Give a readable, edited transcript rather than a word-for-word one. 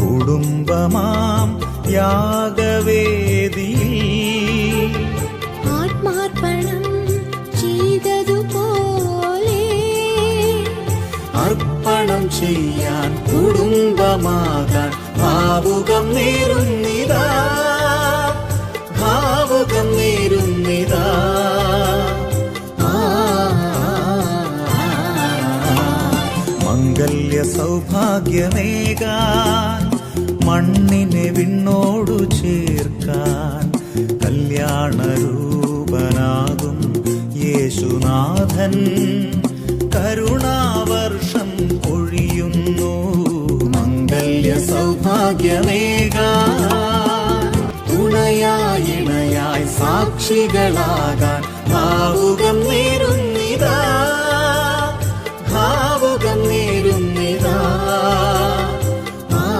കുടുംബമാം യാഗവേദിയിൽ ആത്മാർപ്പണം ചെയ്തതുപോലെ അർപ്പണം ചെയ്യാൻ കുടുംബമാകാൻ ഭാവുകം നേരുന്നിതാ, ഭാവുകം നേരുന്നിതാ. മംഗല്യ സൗഭാഗ്യമേകാൻ മണ്ണിനെ വിണ്ണോടു ചേർക്കാൻ കല്യാണരൂപനാകും യേശുനാഥൻ കരുണാവർഷം പൊഴിയുന്നു. മംഗല്യ സൗഭാഗ്യമേകാൻ തുണയായി ഇണയായി സാക്ഷികളാകാൻ ഭാവുകം നേരുന്നിതാ.